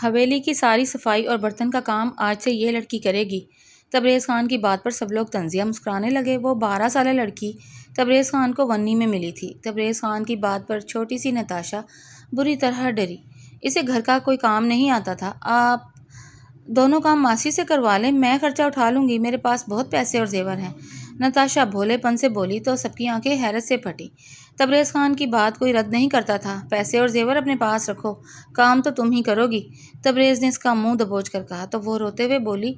حویلی کی ساری صفائی اور برتن کا کام آج سے یہ لڑکی کرے گی۔ تبریز خان کی بات پر سب لوگ طنزیہ مسکرانے لگے۔ وہ 12 سالہ لڑکی تبریز خان کو ونی میں ملی تھی۔ تبریز خان کی بات پر چھوٹی سی نتاشا بری طرح ڈری۔ اسے گھر کا کوئی کام نہیں آتا تھا۔ آپ دونوں کام ماسی سے کروا لیں، میں خرچہ اٹھا لوں گی، میرے پاس بہت پیسے اور زیور ہیں۔ نتاشا بھولے پن سے بولی تو سب کی آنکھیں حیرت سے پھٹیں۔ تبریز خان کی بات کوئی رد نہیں کرتا تھا۔ پیسے اور زیور اپنے پاس رکھو، کام تو تم ہی کرو گی۔ تبریز نے اس کا منہ دبوچ کر کہا تو وہ روتے ہوئے بولی،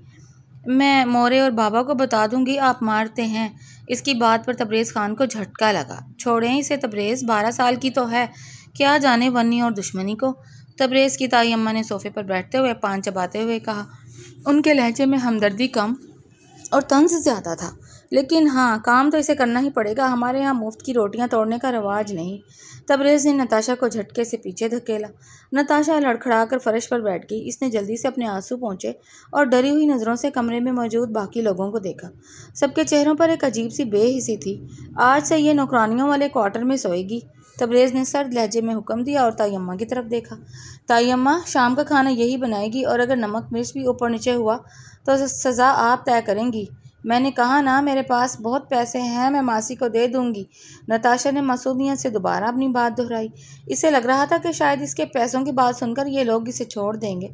میں مورے اور بابا کو بتا دوں گی، آپ مارتے ہیں۔ اس کی بات پر تبریز خان کو جھٹکا لگا۔ چھوڑیں اسے، تبریز 12 سال کی تو ہے، کیا جانے ونی اور دشمنی کو۔ تبریز کی تائی اماں نے صوفے پر بیٹھتے ہوئے پان چباتے ہوئے کہا۔ ان کے لہجے میں ہمدردی کم اور طنز زیادہ تھا۔ لیکن ہاں، کام تو اسے کرنا ہی پڑے گا، ہمارے ہاں مفت کی روٹیاں توڑنے کا رواج نہیں۔ تبریز نے نتاشا کو جھٹکے سے پیچھے دھکیلا۔ نتاشا لڑکھڑا کر فرش پر بیٹھ گئی۔ اس نے جلدی سے اپنے آنسو پونچھے اور ڈری ہوئی نظروں سے کمرے میں موجود باقی لوگوں کو دیکھا۔ سب کے چہروں پر ایک عجیب سی بے حسی تھی۔ آج سے یہ نوکرانیوں والے کوارٹر میں سوئے گی۔ تبریز نے سرد لہجے میں حکم دیا اور تائی اماں کی طرف دیکھا۔ تائی اماں، شام کا کھانا یہی بنائے گی اور اگر نمک مرچ بھی اوپر نیچے ہوا تو سزا آپ طے کریں گی۔ میں نے کہا نا، میرے پاس بہت پیسے ہیں، میں ماسی کو دے دوں گی۔ نتاشا نے معصومیت سے دوبارہ اپنی بات دہرائی۔ اسے لگ رہا تھا کہ شاید اس کے پیسوں کی بات سن کر یہ لوگ اسے چھوڑ دیں گے۔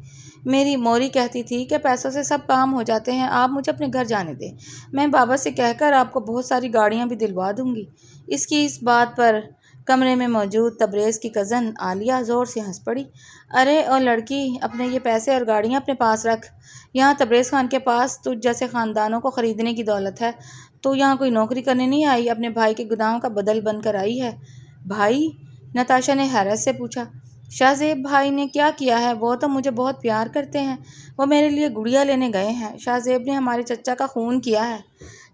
میری موری کہتی تھی کہ پیسوں سے سب کام ہو جاتے ہیں، آپ مجھے اپنے گھر جانے دیں، میں بابا سے کہہ کر آپ کو بہت ساری گاڑیاں بھی دلوا دوں گی۔ اس کی اس بات پر کمرے میں موجود تبریز کی کزن عالیہ زور سے ہنس پڑی۔ ارے او لڑکی، اپنے یہ پیسے اور گاڑیاں اپنے پاس رکھ۔ یہاں تبریز خان کے پاس تجھ جیسے خاندانوں کو خریدنے کی دولت ہے۔ تو یہاں کوئی نوکری کرنے نہیں آئی، اپنے بھائی کے گداؤں کا بدل بن کر آئی ہے۔ بھائی؟ نتاشا نے حیرت سے پوچھا۔ شاہ زیب بھائی نے کیا کیا ہے؟ وہ تو مجھے بہت پیار کرتے ہیں، وہ میرے لیے گڑیا لینے گئے ہیں۔ شاہ زیب نے ہمارے چچا کا خون کیا ہے۔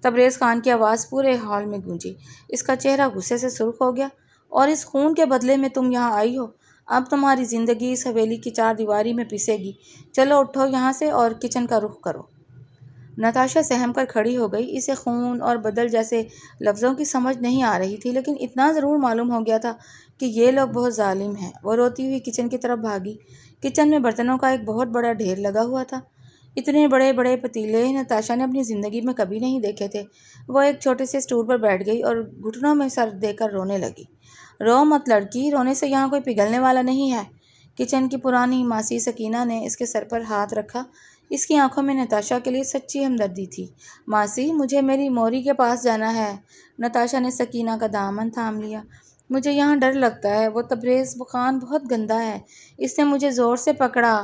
تبریز خان کی آواز پورے ہال میں گونجی۔ اس کا چہرہ غصے سے سرخ ہو گیا۔ اور اس خون کے بدلے میں تم یہاں آئی ہو؟ اب تمہاری زندگی اس حویلی کی 4 دیواری میں پسے گی۔ چلو اٹھو یہاں سے اور کچن کا رخ کرو۔ نتاشا سہم کر کھڑی ہو گئی۔ اسے خون اور بدل جیسے لفظوں کی سمجھ نہیں آ رہی تھی، لیکن اتنا ضرور معلوم ہو گیا تھا کہ یہ لوگ بہت ظالم ہیں۔ وہ روتی ہوئی کچن کی طرف بھاگی۔ کچن میں برتنوں کا ایک بہت بڑا ڈھیر لگا ہوا تھا۔ اتنے بڑے بڑے پتیلے نتاشا نے اپنی زندگی میں کبھی نہیں دیکھے تھے۔ وہ ایک چھوٹے سے اسٹول پر بیٹھ گئی اور گھٹنوں میں سر دے کر رونے لگی۔ رو مت لڑکی، رونے سے یہاں کوئی پگھلنے والا نہیں ہے۔ کچن کی پرانی ماسی سکینہ نے اس کے سر پر ہاتھ رکھا۔ اس کی آنکھوں میں نتاشا کے لیے سچی ہمدردی تھی۔ ماسی، مجھے میری موری کے پاس جانا ہے۔ نتاشا نے سکینہ کا دامن تھام لیا۔ مجھے یہاں ڈر لگتا ہے، وہ تبریز خان بہت گندا ہے، اس نے مجھے زور سے پکڑا۔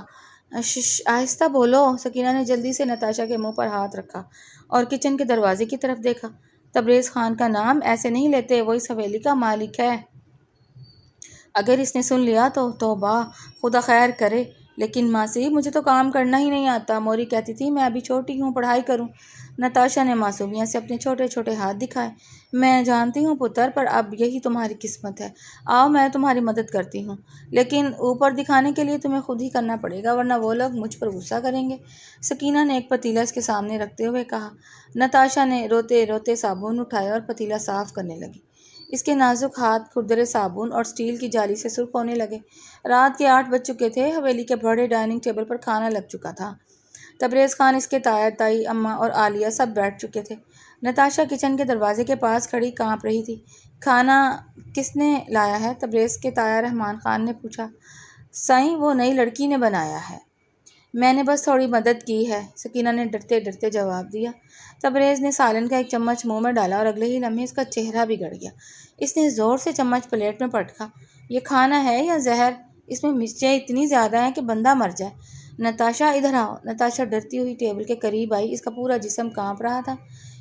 آہستہ بولو۔ سکینہ نے جلدی سے نتاشا کے منہ پر ہاتھ رکھا اور کچن کے دروازے کی طرف دیکھا۔ تبریز خان کا نام ایسے نہیں لیتے، وہ اس حویلی کا مالک ہے۔ اگر اس نے سن لیا تو توبہ، خدا خیر کرے۔ لیکن ماسی، مجھے تو کام کرنا ہی نہیں آتا، موری کہتی تھی میں ابھی چھوٹی ہوں، پڑھائی کروں۔ نتاشا نے معصومیت سے اپنے چھوٹے چھوٹے ہاتھ دکھائے۔ میں جانتی ہوں پتر، پر اب یہی تمہاری قسمت ہے۔ آؤ میں تمہاری مدد کرتی ہوں، لیکن اوپر دکھانے کے لیے تمہیں خود ہی کرنا پڑے گا، ورنہ وہ لوگ مجھ پر غصہ کریں گے۔ سکینہ نے ایک پتیلا اس کے سامنے رکھتے ہوئے کہا۔ نتاشا نے روتے روتے صابن اٹھایا اور پتیلا صاف کرنے لگی۔ اس کے نازک ہاتھ کھردرے صابن اور اسٹیل کی جالی سے سرخ ہونے لگے۔ رات کے 8 بج چکے تھے۔ حویلی کے بڑے ڈائننگ ٹیبل پر کھانا لگ چکا تھا۔ تبریز خان، اس کے تایا، تائی اماں اور عالیہ سب بیٹھ چکے تھے۔ نتاشا کچن کے دروازے کے پاس کھڑی کانپ رہی تھی۔ کھانا کس نے لایا ہے؟ تبریز کے تایا رحمان خان نے پوچھا۔ سائیں، وہ نئی لڑکی نے بنایا ہے، میں نے بس تھوڑی مدد کی ہے، سکینہ نے ڈرتے ڈرتے جواب دیا۔ تبریز نے سالن کا ایک چمچ منہ میں ڈالا اور اگلے ہی لمحے اس کا چہرہ بگڑ گیا۔ اس نے زور سے چمچ پلیٹ میں پٹکا۔ یہ کھانا ہے یا زہر؟ اس میں مرچیں اتنی زیادہ ہیں کہ بندہ مر جائے۔ نتاشا، ادھر آؤ۔ نتاشا ڈرتی ہوئی ٹیبل کے قریب آئی۔ اس کا پورا جسم کانپ رہا تھا۔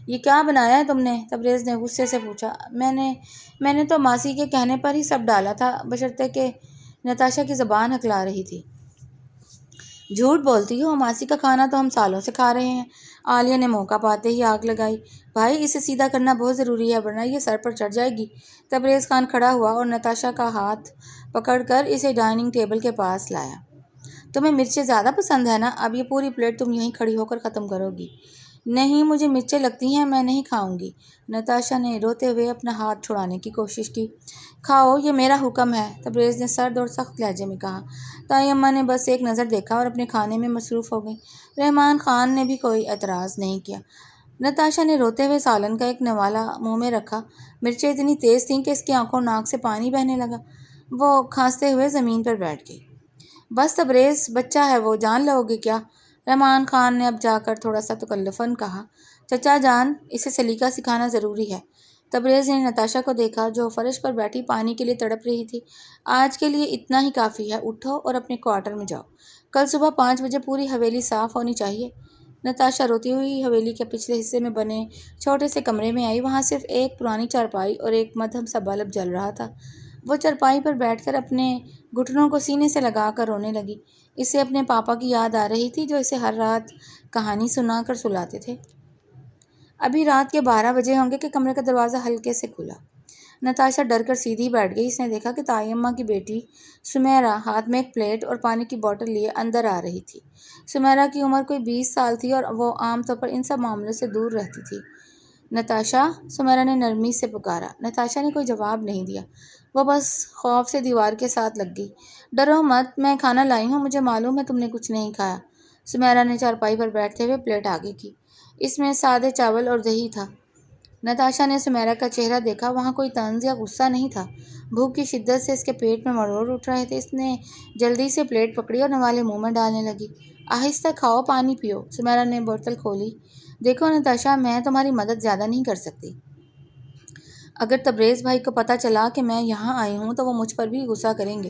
یہ کیا بنایا ہے تم نے؟ تبریز نے غصے سے پوچھا۔ میں نے تو ماسی کے کہنے پر ہی سب ڈالا تھا، بشرطے کہ… نتاشا کی زبان ہکلا رہی تھی۔ جھوٹ بولتی ہو، ماسی کا کھانا تو ہم سالوں سے کھا رہے ہیں۔ عالیہ نے موقع پاتے ہی آگ لگائی۔ بھائی، اسے سیدھا کرنا بہت ضروری ہے، ورنہ یہ سر پر چڑھ جائے گی۔ تبریز خان کھڑا ہوا اور نتاشا کا ہاتھ پکڑ کر اسے ڈائننگ ٹیبل کے پاس لایا۔ تمہیں مرچیں زیادہ پسند ہے نا؟ اب یہ پوری پلیٹ تم یہیں کھڑی ہو کر ختم کرو گی۔ نہیں، مجھے مرچیں لگتی ہیں، میں نہیں کھاؤں گی۔ نتاشا نے روتے ہوئے اپنا ہاتھ چھڑانے کی کوشش کی۔ کھاؤ، یہ میرا حکم ہے، تبریز نے سرد اور سخت لہجے میں کہا۔ تائی اماں نے بس ایک نظر دیکھا اور اپنے کھانے میں مصروف ہو گئیں۔ رحمان خان نے بھی کوئی اعتراض نہیں کیا۔ نتاشا نے روتے ہوئے سالن کا ایک نوالا منہ میں رکھا۔ مرچیں اتنی تیز تھیں کہ اس کی آنکھوں ناک سے پانی بہنے لگا۔ وہ کھانستے ہوئے زمین پر بیٹھ گئی۔ بس تبریز، بچہ ہے وہ، جان لو گے کیا؟ رحمان خان نے اب جا کر تھوڑا سا تکلفاً کہا۔ چچا جان، اسے سلیقہ سکھانا ضروری ہے۔ تبریز نے نتاشا کو دیکھا جو فرش پر بیٹھی پانی کے لیے تڑپ رہی تھی۔ آج کے لیے اتنا ہی کافی ہے، اٹھو اور اپنے کوارٹر میں جاؤ۔ کل صبح 5 بجے پوری حویلی صاف ہونی چاہیے۔ نتاشا روتی ہوئی حویلی کے پچھلے حصے میں بنے چھوٹے سے کمرے میں آئی۔ وہاں صرف ایک پرانی چارپائی اور ایک مدھم سا بلب جل رہا تھا۔ وہ چارپائی پر بیٹھ کر اپنے گھٹنوں کو سینے سے لگا کر رونے لگی۔ اسے اپنے پاپا کی یاد آ رہی تھی جو اسے ہر رات کہانی سنا کر سلاتے تھے۔ ابھی رات کے 12 بجے ہوں گے کہ کمرے کا دروازہ ہلکے سے کھلا۔ نتاشا ڈر کر سیدھی بیٹھ گئی۔ اس نے دیکھا کہ تائی اماں کی بیٹی سمیرا ہاتھ میں ایک پلیٹ اور پانی کی بوتل لیے اندر آ رہی تھی۔ سمیرا کی عمر کوئی 20 سال تھی اور وہ عام طور پر ان سب معاملوں سے دور رہتی تھی۔ نتاشا، سمیرا نے نرمی سے پکارا۔ نتاشا نے کوئی جواب نہیں دیا۔ وہ بس خوف سے دیوار کے ساتھ لگ گئی۔ ڈرو مت، میں کھانا لائی ہوں، مجھے معلوم ہے تم نے کچھ نہیں کھایا۔ سمیرا نے چارپائی پر بیٹھتے ہوئے پلیٹ آگے کی۔ اس میں سادے چاول اور دہی تھا۔ نتاشا نے سمیرا کا چہرہ دیکھا، وہاں کوئی طنز یا غصہ نہیں تھا۔ بھوک کی شدت سے اس کے پیٹ میں مروڑ اٹھ رہے تھے۔ اس نے جلدی سے پلیٹ پکڑی اور نوالے منہ میں ڈالنے لگی۔ آہستہ کھاؤ، پانی پیو۔ سمیرا نے بوتل کھولی۔ دیکھو نتاشا، میں تمہاری مدد زیادہ نہیں کر سکتی۔ اگر تبریز بھائی کو پتہ چلا کہ میں یہاں آئی ہوں تو وہ مجھ پر بھی غصہ کریں گے،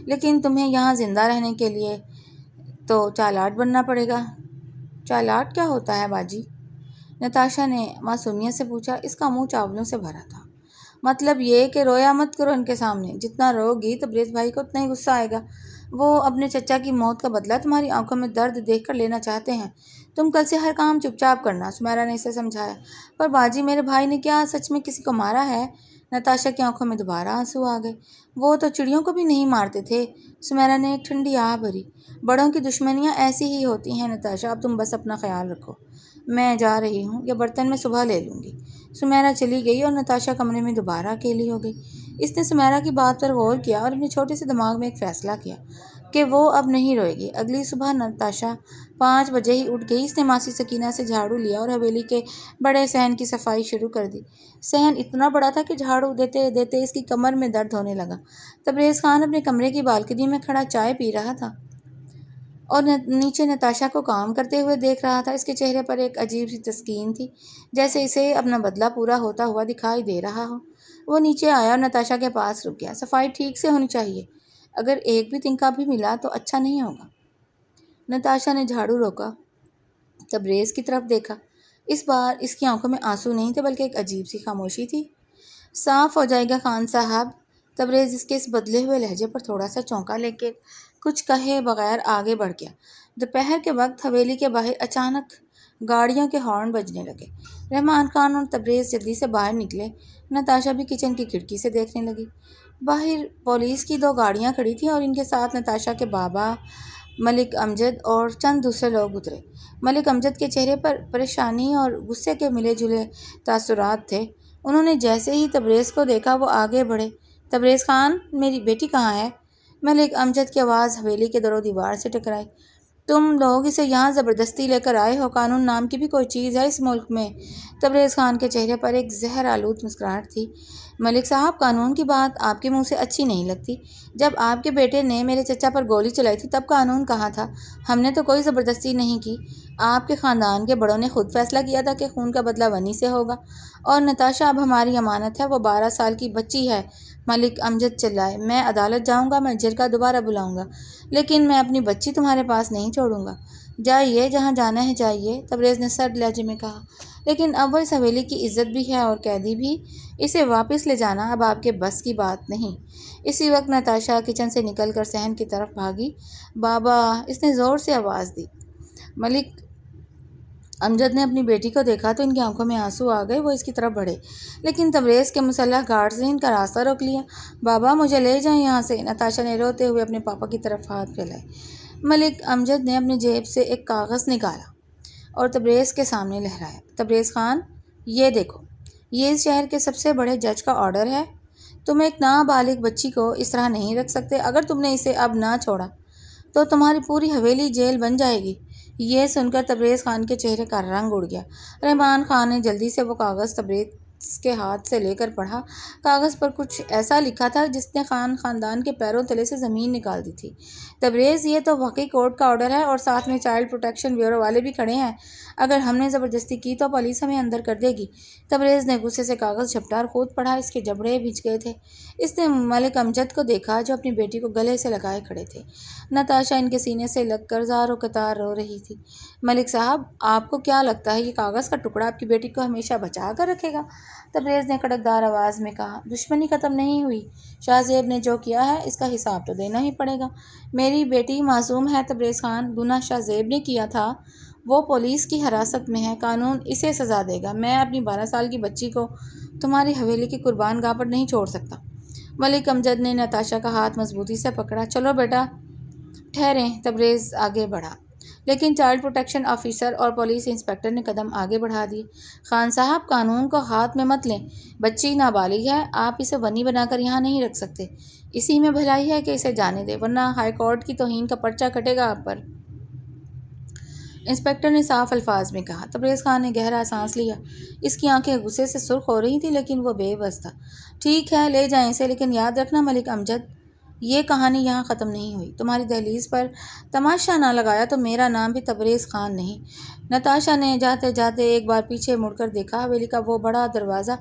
لیکن تمہیں یہاں زندہ رہنے کے لیے تو چالاٹ بننا پڑے گا۔ چالاٹ کیا ہوتا ہے باجی؟ نتاشا نے معصومیت سے پوچھا۔ اس کا منہ چاولوں سے بھرا تھا۔ مطلب یہ کہ رویا مت کرو ان کے سامنے۔ جتنا رو گی تبریز بھائی کو اتنا ہی غصہ آئے گا۔ وہ اپنے چچا کی موت کا بدلہ تمہاری آنکھوں میں درد دیکھ کر لینا چاہتے ہیں۔ تم کل سے ہر کام چپ چاپ کرنا، سمیرا نے اسے سمجھایا۔ پر باجی، میرے بھائی نے کیا سچ میں کسی کو مارا ہے؟ نتاشا کی آنکھوں میں دوبارہ آنسو آ گئے۔ وہ تو چڑیوں کو بھی نہیں مارتے تھے۔ سمیرا نے ایک ٹھنڈی آہ بھری۔ بڑوں کی دشمنیاں ایسی ہی ہوتی ہیں نتاشا، اب تم بس اپنا خیال رکھو۔ میں جا رہی ہوں، یہ برتن میں صبح لے لوں گی۔ سمیرا چلی گئی اور نتاشا کمرے میں دوبارہ اکیلی ہو گئی۔ اس نے سمیرا کی بات پر غور کیا اور اپنے چھوٹے سے دماغ میں ایک فیصلہ کیا کہ وہ اب نہیں روئے گی۔ اگلی صبح نتاشا 5 بجے ہی اٹھ گئی۔ اس نے ماسی سکینہ سے جھاڑو لیا اور حویلی کے بڑے صحن کی صفائی شروع کر دی۔ صحن اتنا بڑا تھا کہ جھاڑو دیتے دیتے اس کی کمر میں درد ہونے لگا۔ تبریز خان اپنے کمرے کی بالکنی میں کھڑا چائے پی رہا تھا اور نیچے نتاشا کو کام کرتے ہوئے دیکھ رہا تھا۔ اس کے چہرے پر ایک عجیب سی تسکین تھی، جیسے اسے اپنا بدلہ پورا ہوتا ہوا دکھائی دے رہا ہو۔ وہ نیچے آیا اور نتاشا کے پاس رک گیا۔ صفائی ٹھیک سے ہونی چاہیے، اگر ایک بھی تنکا بھی ملا تو اچھا نہیں ہوگا۔ نتاشا نے جھاڑو روکا، تبریز کی طرف دیکھا۔ اس بار اس کی آنکھوں میں آنسو نہیں تھے بلکہ ایک عجیب سی خاموشی تھی۔ صاف ہو جائے گا خان صاحب۔ تبریز اس کے اس بدلے ہوئے لہجے پر تھوڑا سا چونکا لیکن کچھ کہے بغیر آگے بڑھ گیا۔ دوپہر کے وقت حویلی کے باہر اچانک گاڑیوں کے ہارن بجنے لگے۔ رحمان خان اور تبریز جلدی سے باہر نکلے۔ نتاشا بھی کچن کی کھڑکی سے دیکھنے لگی۔ باہر پولیس کی 2 گاڑیاں کھڑی تھیں اور ان کے ساتھ نتاشا کے بابا، ملک امجد اور چند دوسرے لوگ اترے۔ ملک امجد کے چہرے پر پریشانی اور غصے کے ملے جلے تاثرات تھے۔ انہوں نے جیسے ہی تبریز کو دیکھا وہ آگے بڑھے۔ تبریز خان، میری بیٹی کہاں ہے؟ ملک امجد کی آواز حویلی کے در و دیوار سے ٹکرائی۔ تم لوگ اسے یہاں زبردستی لے کر آئے ہو؟ قانون نام کی بھی کوئی چیز ہے اس ملک میں؟ تبریز خان کے چہرے پر ایک زہر آلود مسکراہٹ تھی۔ ملک صاحب، قانون کی بات آپ کے منہ سے اچھی نہیں لگتی۔ جب آپ کے بیٹے نے میرے چچا پر گولی چلائی تھی تب قانون کہاں تھا؟ ہم نے تو کوئی زبردستی نہیں کی۔ آپ کے خاندان کے بڑوں نے خود فیصلہ کیا تھا کہ خون کا بدلہ ونی سے ہوگا، اور نتاشا اب ہماری امانت ہے، وہ 12 سال کی بچی ہے۔ ملک امجد چلائے۔ میں عدالت جاؤں گا، میں جرگہ دوبارہ بلاؤں گا، لیکن میں اپنی بچی تمہارے پاس نہیں چھوڑوں گا۔ جائیے، جہاں جانا ہے جائیے، تبریز نے سرد لہجے میں کہا۔ لیکن اب وہ اس حویلی کی عزت بھی ہے اور قیدی بھی۔ اسے واپس لے جانا اب آپ کے بس کی بات نہیں۔ اسی وقت نتاشا کچن سے نکل کر صحن کی طرف بھاگی۔ بابا، اس نے زور سے آواز دی۔ ملک امجد نے اپنی بیٹی کو دیکھا تو ان کی آنکھوں میں آنسو آ گئے۔ وہ اس کی طرف بڑھے، لیکن تبریز کے مسلح گارڈز نے ان کا راستہ روک لیا۔ بابا، مجھے لے جائیں یہاں سے۔ نتاشا نے روتے ہوئے اپنے پاپا کی طرف ہاتھ پھیلائے۔ ملک امجد نے اپنی جیب سے ایک کاغذ نکالا اور تبریز کے سامنے لہرایا۔ تبریز خان، یہ دیکھو، یہ اس شہر کے سب سے بڑے جج کا آرڈر ہے۔ تم ایک نابالغ بچی کو اس طرح نہیں رکھ سکتے۔ اگر تم نے اسے اب نہ چھوڑا تو تمہاری پوری حویلی جیل بن جائے گی۔ یہ سن کر تبریز خان کے چہرے کا رنگ اڑ گیا۔ رحمان خان نے جلدی سے وہ کاغذ تبریز کے ہاتھ سے لے کر پڑھا۔ کاغذ پر کچھ ایسا لکھا تھا جس نے خاندان کے پیروں تلے سے زمین نکال دی تھی۔ تبریز، یہ تو واقعی کورٹ کا آرڈر ہے اور ساتھ میں چائلڈ پروٹیکشن بیورو والے بھی کھڑے ہیں۔ اگر ہم نے زبردستی کی تو پولیس ہمیں اندر کر دے گی۔ تبریز نے غصے سے کاغذ جھپٹا اور خود پڑھا۔ اس کے جبڑے بھیج گئے تھے۔ اس نے ملک امجد کو دیکھا جو اپنی بیٹی کو گلے سے لگائے کھڑے تھے۔ نتاشا ان کے سینے سے لگ کر زار و قطار رو رہی تھی۔ ملک صاحب، آپ کو کیا لگتا ہے یہ کاغذ کا ٹکڑا آپ کی بیٹی کو ہمیشہ بچا کر رکھے گا؟ تبریز نے کڑکدار آواز میں کہا۔ دشمنی ختم نہیں ہوئی۔ شاہ زیب نے جو کیا ہے اس کا حساب تو دینا ہی پڑے گا۔ میری بیٹی معصوم ہے تبریز خان۔ گناہ شاہ زیب نے کیا تھا وہ پولیس کی حراست میں ہے۔ قانون اسے سزا دے گا۔ میں اپنی 12 سال کی بچی کو تمہاری حویلی کی قربان گاہ پر نہیں چھوڑ سکتا۔ ملک امجد نے نتاشا کا ہاتھ مضبوطی سے پکڑا۔ چلو بیٹا، ٹھہریں۔ تبریز آگے بڑھا، لیکن چائلڈ پروٹیکشن آفیسر اور پولیس انسپکٹر نے قدم آگے بڑھا دیے۔ خان صاحب، قانون کو ہاتھ میں مت لیں۔ بچی نابالغ ہے، آپ اسے بنی بنا کر یہاں نہیں رکھ سکتے۔ اسی میں بھلائی ہے کہ اسے جانے دیں، ورنہ ہائی کورٹ کی توہین کا پرچہ کٹے گا آپ پر۔ انسپکٹر نے صاف الفاظ میں کہا۔ تبریز خان نے گہرا سانس لیا۔ اس کی آنکھیں غصے سے سرخ ہو رہی تھیں لیکن وہ بے بس تھا۔ ٹھیک ہے، لے جائیں اسے، لیکن یاد رکھنا ملک امجد، یہ کہانی یہاں ختم نہیں ہوئی۔ تمہاری دہلیز پر تماشا نہ لگایا تو میرا نام بھی تبریز خان نہیں۔ نتاشا نے جاتے جاتے ایک بار پیچھے مڑ کر دیکھا۔ حویلی کا وہ بڑا دروازہ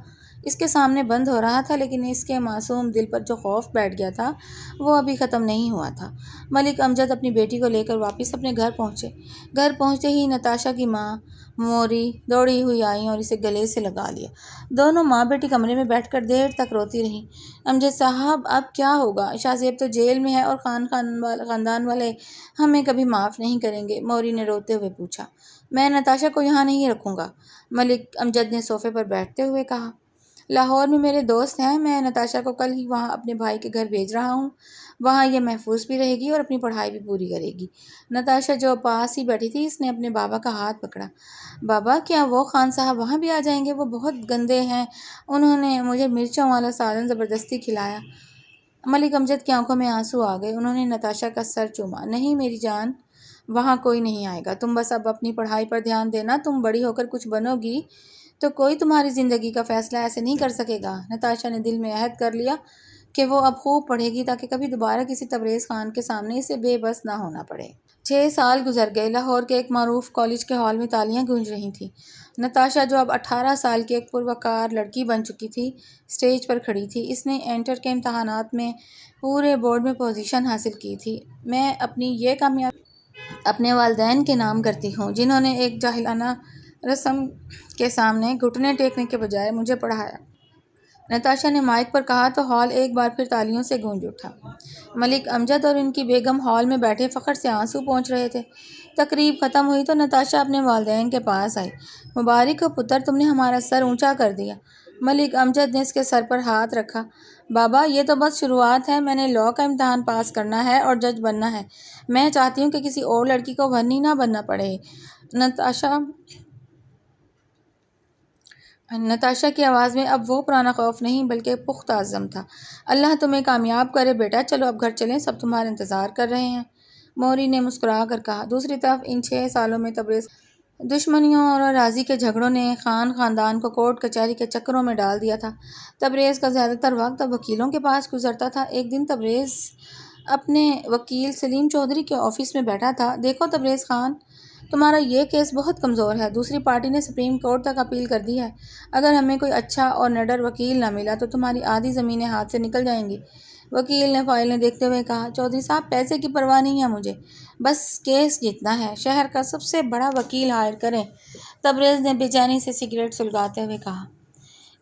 اس کے سامنے بند ہو رہا تھا، لیکن اس کے معصوم دل پر جو خوف بیٹھ گیا تھا وہ ابھی ختم نہیں ہوا تھا۔ ملک امجد اپنی بیٹی کو لے کر واپس اپنے گھر پہنچے۔ گھر پہنچتے ہی نتاشا کی ماں موری دوڑی ہوئی آئیں اور اسے گلے سے لگا لیا۔ دونوں ماں بیٹی کمرے میں بیٹھ کر دیر تک روتی رہیں۔ امجد صاحب، اب کیا ہوگا؟ شاہ زیب تو جیل میں ہے اور خاندان والے ہمیں کبھی معاف نہیں کریں گے، موری نے روتے ہوئے پوچھا۔ میں نتاشا کو یہاں نہیں رکھوں گا، ملک امجد نے صوفے پر بیٹھتے ہوئے کہا۔ لاہور میں میرے دوست ہیں، میں نتاشا کو کل ہی وہاں اپنے بھائی کے گھر بھیج رہا ہوں۔ وہاں یہ محفوظ بھی رہے گی اور اپنی پڑھائی بھی پوری کرے گی۔ نتاشا جو پاس ہی بیٹھی تھی، اس نے اپنے بابا کا ہاتھ پکڑا۔ بابا، کیا وہ خان صاحب وہاں بھی آ جائیں گے؟ وہ بہت گندے ہیں، انہوں نے مجھے مرچوں والا سالن زبردستی کھلایا۔ ملک امجد کی آنکھوں میں آنسو آ گئے۔ انہوں نے نتاشا کا سر چوما۔ نہیں میری جان، وہاں کوئی نہیں آئے گا۔ تم بس اب اپنی پڑھائی پر دھیان دینا۔ تم بڑی ہو کر کچھ بنو گی تو کوئی تمہاری زندگی کا فیصلہ ایسے نہیں کر سکے گا۔ نتاشا نے دل میں عہد کر لیا کہ وہ اب خوب پڑھے گی تاکہ کبھی دوبارہ کسی تبریز خان کے سامنے اسے بے بس نہ ہونا پڑے۔ 6 سال گزر گئے۔ لاہور کے ایک معروف کالج کے ہال میں تالیاں گونج رہی تھیں۔ نتاشا جو اب 18 سال کی ایک پروقار لڑکی بن چکی تھی، اسٹیج پر کھڑی تھی۔ اس نے انٹر کے امتحانات میں پورے بورڈ میں پوزیشن حاصل کی تھی۔ میں اپنی یہ کامیابی اپنے والدین کے نام کرتی ہوں، جنہوں نے ایک جاہلانہ رسم کے سامنے گھٹنے ٹیکنے کے بجائے مجھے پڑھایا۔ نتاشا نے مائک پر کہا تو ہال ایک بار پھر تالیوں سے گونج اٹھا۔ ملک امجد اور ان کی بیگم ہال میں بیٹھے فخر سے آنسو پوچھ رہے تھے۔ تقریب ختم ہوئی تو نتاشا اپنے والدین کے پاس آئی۔ مبارک ہو پتر، تم نے ہمارا سر اونچا کر دیا۔ ملک امجد نے اس کے سر پر ہاتھ رکھا۔ بابا، یہ تو بس شروعات ہے۔ میں نے لاء کا امتحان پاس کرنا ہے اور جج بننا ہے۔ میں چاہتی ہوں کہ کسی اور لڑکی کو بھرنی نہ بننا پڑے۔ نتاشا کی آواز میں اب وہ پرانا خوف نہیں بلکہ پختہ عزم تھا۔ اللہ تمہیں کامیاب کرے بیٹا، چلو اب گھر چلیں، سب تمہارا انتظار کر رہے ہیں، موری نے مسکرا کر کہا۔ دوسری طرف ان 6 سالوں میں تبریز دشمنیوں اور اراضی کے جھگڑوں نے خاندان کو کورٹ کچہری کے چکروں میں ڈال دیا تھا۔ تبریز کا زیادہ تر وقت اب وکیلوں کے پاس گزرتا تھا۔ ایک دن تبریز اپنے وکیل سلیم چودھری کے آفس میں بیٹھا تھا۔ دیکھو تبریز خان، تمہارا یہ کیس بہت کمزور ہے۔ دوسری پارٹی نے سپریم کورٹ تک اپیل کر دی ہے۔ اگر ہمیں کوئی اچھا اور نڈر وکیل نہ ملا تو تمہاری آدھی زمینیں ہاتھ سے نکل جائیں گی۔ وکیل نے فائلیں دیکھتے ہوئے کہا۔ چودھری صاحب، پیسے کی پرواہ نہیں ہے مجھے، بس کیس جیتنا ہے۔ شہر کا سب سے بڑا وکیل ہائر کریں۔ تبریز نے بے چینی سے سگریٹ سلگاتے ہوئے کہا۔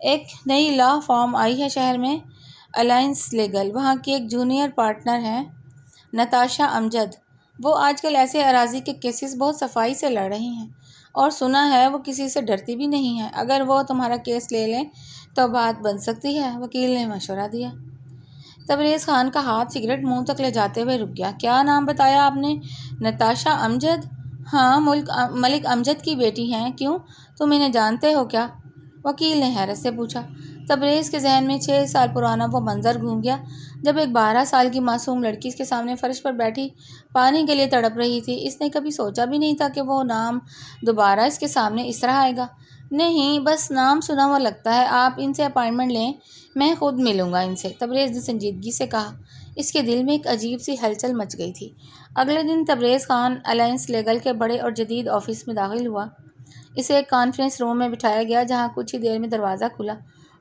ایک نئی لاء فرم آئی ہے شہر میں، الائنس لیگل، وہاں کی ایک جونیئر پارٹنر ہے نتاشا امجد۔ وہ آج کل ایسے اراضی کے کیسز بہت صفائی سے لڑ رہی ہیں اور سنا ہے وہ کسی سے ڈرتی بھی نہیں ہیں۔ اگر وہ تمہارا کیس لے لیں تو بات بن سکتی ہے، وکیل نے مشورہ دیا۔ تبریز خان کا ہاتھ سگریٹ منہ تک لے جاتے ہوئے رک گیا۔ کیا نام بتایا آپ نے؟ نتاشا امجد؟ ہاں، ملک امجد کی بیٹی ہیں۔ کیوں، تم انہیں جانتے ہو کیا؟ وکیل نے حیرت سے پوچھا۔ تبریز کے ذہن میں 6 سال پرانا وہ منظر گھوم گیا جب ایک 12 سال کی معصوم لڑکی اس کے سامنے فرش پر بیٹھی پانی کے لیے تڑپ رہی تھی۔ اس نے کبھی سوچا بھی نہیں تھا کہ وہ نام دوبارہ اس کے سامنے اس طرح آئے گا۔ نہیں، بس نام سنا ہوا لگتا ہے۔ آپ ان سے اپائنٹمنٹ لیں، میں خود ملوں گا ان سے، تبریز نے سنجیدگی سے کہا۔ اس کے دل میں ایک عجیب سی ہلچل مچ گئی تھی۔ اگلے دن تبریز خان الائنس لیگل کے بڑے اور جدید آفس میں داخل ہوا۔ اسے ایک کانفرنس روم میں بٹھایا گیا جہاں کچھ ہی دیر میں دروازہ کھلا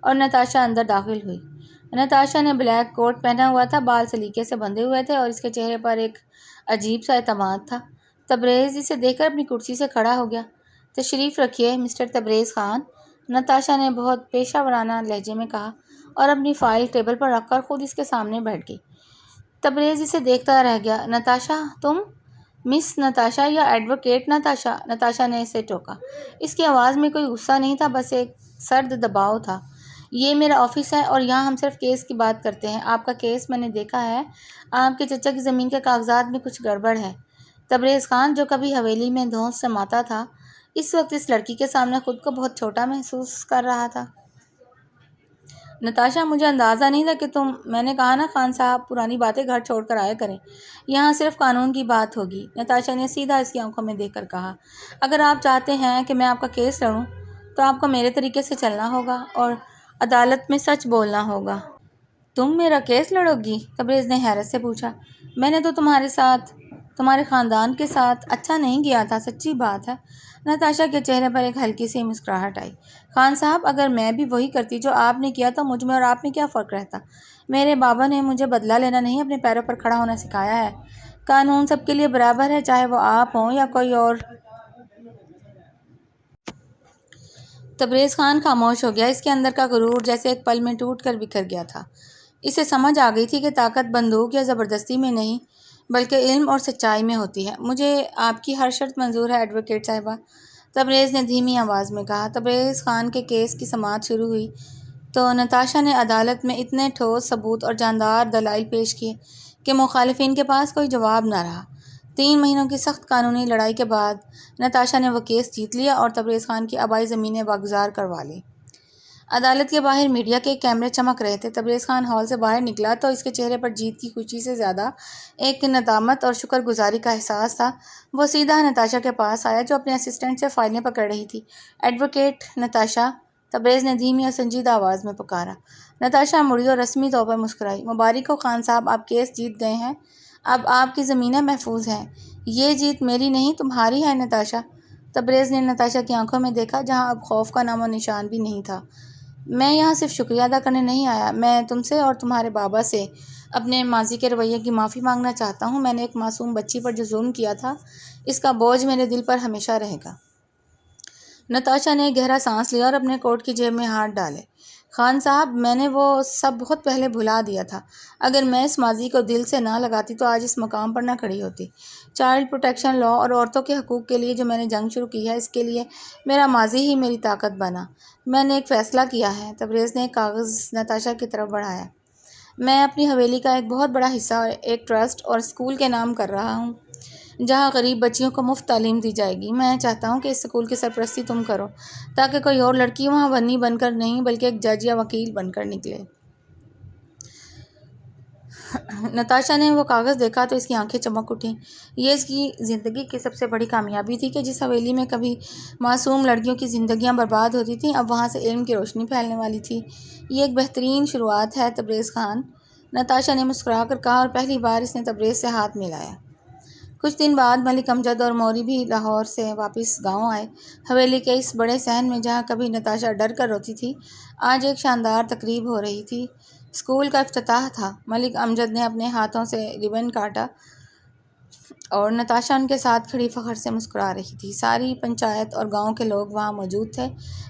اور نتاشا اندر داخل ہوئی۔ نتاشا نے بلیک کوٹ پہنا ہوا تھا، بال سلیقے سے بندھے ہوئے تھے اور اس کے چہرے پر ایک عجیب سا اعتماد تھا۔ تبریز اسے دیکھ کر اپنی کرسی سے کھڑا ہو گیا۔ تشریف رکھیے مسٹر تبریز خان، نتاشا نے بہت پیشہ ورانہ لہجے میں کہا اور اپنی فائل ٹیبل پر رکھ کر خود اس کے سامنے بیٹھ گئی۔ تبریز اسے دیکھتا رہ گیا۔ نتاشا، تم؟ مس نتاشا یا ایڈوکیٹ نتاشا؟ نتاشا نے اسے ٹوکا۔ اس کی آواز میں کوئی غصہ نہیں تھا، بس ایک سرد دباؤ تھا۔ یہ میرا آفس ہے اور یہاں ہم صرف کیس کی بات کرتے ہیں۔ آپ کا کیس میں نے دیکھا ہے، آپ کے چچا کی زمین کے کاغذات میں کچھ گڑبڑ ہے۔ تبریز خان، جو کبھی حویلی میں دھونس سماتا تھا، اس وقت اس لڑکی کے سامنے خود کو بہت چھوٹا محسوس کر رہا تھا۔ نتاشا، مجھے اندازہ نہیں تھا کہ تم… میں نے کہا نا خان صاحب، پرانی باتیں گھر چھوڑ کر آیا کریں، یہاں صرف قانون کی بات ہوگی، نتاشا نے سیدھا اس کی آنکھوں میں دیکھ کر کہا۔ اگر آپ چاہتے ہیں کہ میں آپ کا کیس لڑوں تو آپ کو میرے طریقے سے چلنا ہوگا اور عدالت میں سچ بولنا ہوگا۔ تم میرا کیس لڑو گی؟ تبریز نے حیرت سے پوچھا۔ میں نے تو تمہارے ساتھ، تمہارے خاندان کے ساتھ اچھا نہیں کیا تھا، سچی بات ہے۔ نتاشا کے چہرے پر ایک ہلکی سی مسکراہٹ آئی۔ خان صاحب، اگر میں بھی وہی کرتی جو آپ نے کیا تو مجھ میں اور آپ میں کیا فرق رہتا؟ میرے بابا نے مجھے بدلہ لینا نہیں، اپنے پیروں پر کھڑا ہونا سکھایا ہے۔ قانون سب کے لیے برابر ہے، چاہے وہ آپ ہوں یا کوئی اور۔ تبریز خان خاموش ہو گیا۔ اس کے اندر کا غرور جیسے ایک پل میں ٹوٹ کر بکھر گیا تھا۔ اسے سمجھ آ گئی تھی کہ طاقت بندوق یا زبردستی میں نہیں بلکہ علم اور سچائی میں ہوتی ہے۔ مجھے آپ کی ہر شرط منظور ہے ایڈوکیٹ صاحبہ، تبریز نے دھیمی آواز میں کہا۔ تبریز خان کے کیس کی سماعت شروع ہوئی تو نتاشا نے عدالت میں اتنے ٹھوس ثبوت اور جاندار دلائل پیش کیے کہ مخالفین کے پاس کوئی جواب نہ رہا۔ 3 مہینوں کی سخت قانونی لڑائی کے بعد نتاشا نے وہ کیس جیت لیا اور تبریز خان کی آبائی زمینیں واگزار کروا لیں۔ عدالت کے باہر میڈیا کے کیمرے چمک رہے تھے۔ تبریز خان ہال سے باہر نکلا تو اس کے چہرے پر جیت کی خوشی سے زیادہ ایک ندامت اور شکر گزاری کا احساس تھا۔ وہ سیدھا نتاشا کے پاس آیا جو اپنے اسسٹنٹ سے فائلیں پکڑ رہی تھی۔ ایڈوکیٹ نتاشا، تبریز نے دھیمی اور سنجیدہ آواز میں پکارا۔ نتاشا مڑی اور رسمی طور پر مسکرائی۔ مبارک ہو خان صاحب، آپ کیس جیت گئے ہیں، اب آپ کی زمینیں محفوظ ہیں۔ یہ جیت میری نہیں، تمہاری ہے نتاشا۔ تبریز نے نتاشا کی آنکھوں میں دیکھا جہاں اب خوف کا نام و نشان بھی نہیں تھا۔ میں یہاں صرف شکریہ ادا کرنے نہیں آیا، میں تم سے اور تمہارے بابا سے اپنے ماضی کے رویے کی معافی مانگنا چاہتا ہوں۔ میں نے ایک معصوم بچی پر جو ظلم کیا تھا، اس کا بوجھ میرے دل پر ہمیشہ رہے گا۔ نتاشا نے گہرا سانس لیا اور اپنے کوٹ کی جیب میں ہاتھ ڈالے۔ خان صاحب، میں نے وہ سب بہت پہلے بھلا دیا تھا۔ اگر میں اس ماضی کو دل سے نہ لگاتی تو آج اس مقام پر نہ کھڑی ہوتی۔ چائلڈ پروٹیکشن لاء اور عورتوں کے حقوق کے لیے جو میں نے جنگ شروع کی ہے، اس کے لیے میرا ماضی ہی میری طاقت بنا۔ میں نے ایک فیصلہ کیا ہے۔ تبریز نے ایک کاغذ نتاشا کی طرف بڑھایا۔ میں اپنی حویلی کا ایک بہت بڑا حصہ ایک ٹرسٹ اور اسکول کے نام کر رہا ہوں جہاں غریب بچیوں کو مفت تعلیم دی جائے گی۔ میں چاہتا ہوں کہ اس اسکول کی سرپرستی تم کرو تاکہ کوئی اور لڑکی وہاں بنی بن کر نہیں بلکہ ایک جج یا وکیل بن کر نکلے۔ نتاشا نے وہ کاغذ دیکھا تو اس کی آنکھیں چمک اٹھیں۔ یہ اس کی زندگی کی سب سے بڑی کامیابی تھی کہ جس حویلی میں کبھی معصوم لڑکیوں کی زندگیاں برباد ہوتی تھیں، اب وہاں سے علم کی روشنی پھیلنے والی تھی۔ یہ ایک بہترین شروعات ہے تبریز خان، نتاشا نے مسکرا کر کہا اور پہلی بار اس نے تبریز سے ہاتھ ملایا۔ کچھ دن بعد ملک امجد اور موری بھی لاہور سے واپس گاؤں آئے۔ حویلی کے اس بڑے صحن میں جہاں کبھی نتاشا ڈر کر روتی تھی، آج ایک شاندار تقریب ہو رہی تھی۔ اسکول کا افتتاح تھا۔ ملک امجد نے اپنے ہاتھوں سے ربن کاٹا اور نتاشا ان کے ساتھ کھڑی فخر سے مسکرا رہی تھی۔ ساری پنچایت اور گاؤں کے لوگ وہاں موجود تھے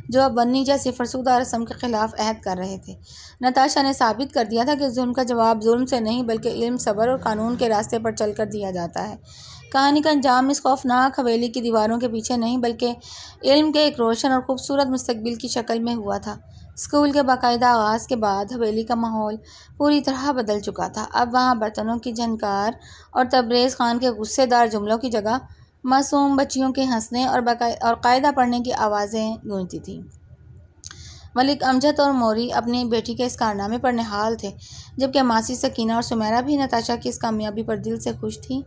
جو اب بننی جیسی فرسودہ رسم کے خلاف عہد کر رہے تھے۔ نتاشا نے ثابت کر دیا تھا کہ ظلم کا جواب ظلم سے نہیں بلکہ علم، صبر اور قانون کے راستے پر چل کر دیا جاتا ہے۔ کہانی کا انجام اس خوفناک حویلی کی دیواروں کے پیچھے نہیں بلکہ علم کے ایک روشن اور خوبصورت مستقبل کی شکل میں ہوا تھا۔ اسکول کے باقاعدہ آغاز کے بعد حویلی کا ماحول پوری طرح بدل چکا تھا۔ اب وہاں برتنوں کی جھنکار اور تبریز خان کے غصے دار جملوں کی جگہ معصوم بچیوں کے ہنسنے اور قاعدہ پڑھنے کی آوازیں گونجتی تھیں۔ ملک امجد اور موری اپنی بیٹی کے اس کارنامے پر نہال تھے، جبکہ ماسی سکینہ اور سمیرہ بھی نتاشا کی اس کامیابی پر دل سے خوش تھیں۔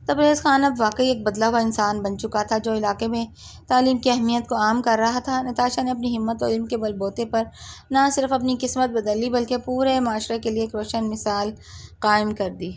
تبریز خان اب واقعی ایک بدلا ہوا انسان بن چکا تھا، جو علاقے میں تعلیم کی اہمیت کو عام کر رہا تھا۔ نتاشا نے اپنی ہمت اور علم کے بل بوتے پر نہ صرف اپنی قسمت بدل لی بلکہ پورے معاشرے کے لیے ایک روشن مثال قائم کر دی۔